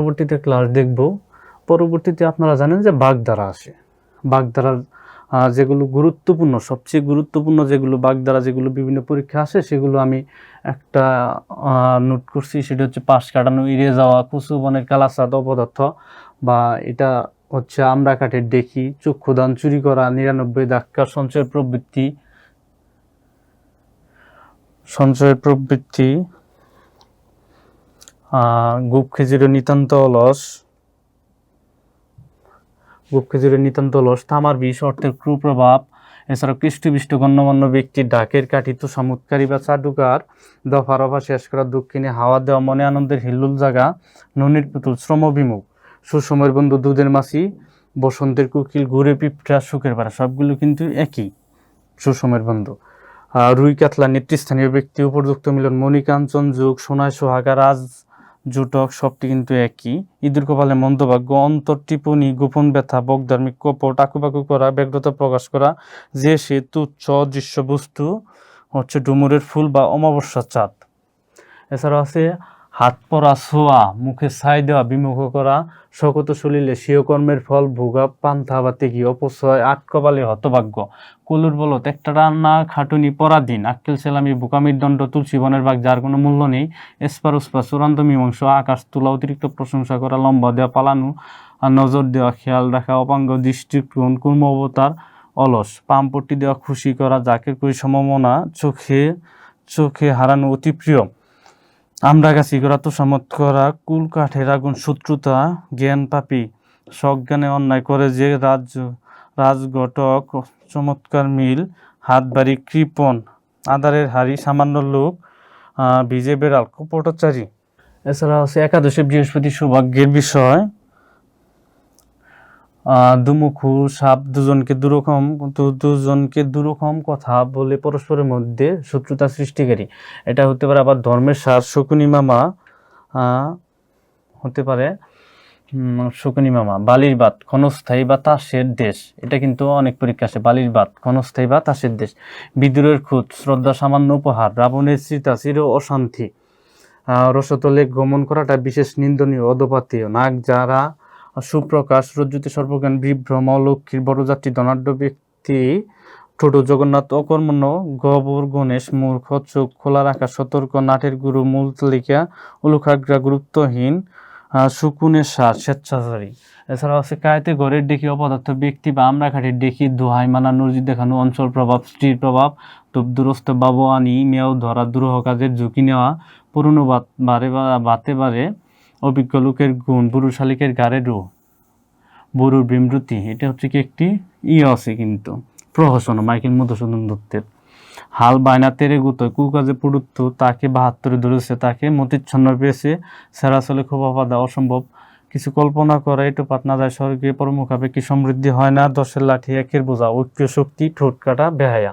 পরবর্তীতে ক্লাস দেখব। পরবর্তীতে আপনারা জানেন যে বাগধারা আসে। বাগধারার যেগুলো গুরুত্বপূর্ণ, সবচেয়ে গুরুত্বপূর্ণ যেগুলো বাগধারা যেগুলো বিভিন্ন পরীক্ষা আসে সেগুলো আমি একটা নোট করছি। সেটা হচ্ছে পাশ কাটানো, ইড়ে যাওয়া, কুচু বনের কালাচাঁদ অপদার্থ, বা এটা হচ্ছে আমরা কাঠের ডেকি, চক্ষুদান, চুরি করা, 99 ধাক্কা, সঞ্চয়ের প্রবৃত্তি, গুপ খেজুরের নিতান্ত অলস, তামার বিষ, অর্থের কুপ্রভাব, এছাড়াও কৃষ্টিবিষ্ট গণ্যমান্য ব্যক্তির ডাকের কাঠি, তোষামোদকারী বা চাটুকার, দফা রফা শেষ করা, দক্ষিণে হাওয়া দেওয়া, মনে আনন্দের হিল্লুল জাগা, ননির পুতুল, শ্রমবিমুখ, সুসময়ের বন্ধু, দুধের মাছি, বসন্তের কোকিল, ঘুরে পিঁপড়া, সুখের পাড়া, সবগুলো কিন্তু একই সুসময়ের বন্ধু। রুই কাতলা, নেতৃস্থানীয় ব্যক্তি, উপযুক্ত মিলন, মণিকাঞ্চন যুগ, সোনায় সোহাগা, রাজ জুটক, সবটি কিন্তু একই। ইঁদুর কপালে মন্দভাগ্য, অন্তর টিপনি, গোপন ব্যথা, বকধার্মিক, কপট, আকুপাকু করা, ব্যগ্রতা প্রকাশ করা, যে সে তুচ্ছ অদৃশ্য বস্তু হচ্ছে ডুমুরের ফুল বা অমাবস্যার চাঁদ। এছাড়াও আছে হাত পরা, ছোঁয়া, মুখে ছাই দেওয়া, বিমুখ করা, শকত সলিলে স্বীয় কর্মের ফল ভোগা, পান্থা বা তেগি, অপচয়, আটকপালে হতভাগ্য, কলুর বলত, একটা রান্না, খাটুনি, পরাধীন, আক্কেল সেলামি, বোকামির দণ্ড, তুলসী বনের বাঘ, যার কোনো মূল্য নেই, এসপার উসপার, চূড়ান্ত মীমাংস, আকাশ তোলা, অতিরিক্ত প্রশংসা করা, লম্বা দেওয়া, পালানো আর নজর দেওয়া, খেয়াল রাখা, অপাঙ্গ, দৃষ্টিকোণ, কুর্ম অবতার, অলস, পামপট্টি দেওয়া, খুশি করা, জাকের করি সমমনা, চোখে হারানো, অতি প্রিয়, আমরা গাছি করা, তোষামত করা, কুল কাঠের আগুন, শত্রুতা, জ্ঞান পাপী, সজ্ঞানে অন্যায় করে যে রাজঘটক, চমৎকার মিল, হাত বাড়ি, কৃপণ, আদারের হাড়ি, সামান্য লোক, ভিজে বেড়াল, কপটচারী। এছাড়া আছে একাদশে বৃহস্পতি, সৌভাগ্যের বিষয়, দুমুখু সাপ, দুজনকে দুরকম কথা বলে পরস্পরের মধ্যে শত্রুতা সৃষ্টিকারী, এটা হতে পারে। আবার ধর্মের সার, শকুনি মামা হতে পারে, শকুনি মামা। বালির বাত, ক্ষণস্থায়ী বা তাসের দেশ, এটা কিন্তু অনেক পরীক্ষা আসে। বালির বাত, ক্ষণস্থায়ী বা তাসের দেশ। বিদুরের খুঁত, শ্রদ্ধা সামান্য উপহার। রাবণের চিতা, চির অশান্তি। রসতলে গমন করাটা বিশেষ নিন্দনীয়, অধপাতীয়। নাক যারা সুপ্রকাশ, রজ্জুতে সর্বজ্ঞান, বিভ্রম, অলক্ষীর, বড়যাত্রী, ধনাঢ্য ব্যক্তি। ঠোঁট জগন্নাথ, অকর্মণ্য। গবর গণেশ, মূর্খ। চোখ খোলা রাখা, সতর্ক। নাটের গুরু, মূল তালিকা। উলুখাগ্রা, গুরুত্বহীন। শকুনের সার, স্বেচ্ছাচারী। এছাড়াও আছে কায়েতে ঘরের ডেকি, অপদার্থ ব্যক্তি বা আমরা কাঠের ডেকি, দোহাই মানা, নজির দেখানো, অঞ্চল প্রভাব, স্ত্রীর প্রভাব, দুরস্থ, বাবুয়ানি, মেয়াও ধরা, দুরূহ কাজের ঝুঁকি নেওয়া, পুরনো বাতে বারে, অভিজ্ঞ লোকের গুণ, বুড়ো শালিকের গাড়ে রু, বুড়োর বিমৃতি। এটা হচ্ছে কি একটি আছে কিন্তু প্রহসন, মাইকেল মধুসূদন দত্তের। হাল বায়না তেরে গুতোয়, কুকাজে পুরুত্ব, তাকে 72 ধরেছে, তাকে মতিচ্ছন্ন পেয়েছে, সেরা চলে খুব অবাধা, অসম্ভব কিছু কল্পনা করা, একটু পাতনা যায় স্বর্গে, পরমুখাপে কি সমৃদ্ধি হয় না, 10-এর লাঠি 1-এর বোঝা, ঐক্য শক্তি, ঠোঁট কাটা, বেহায়া।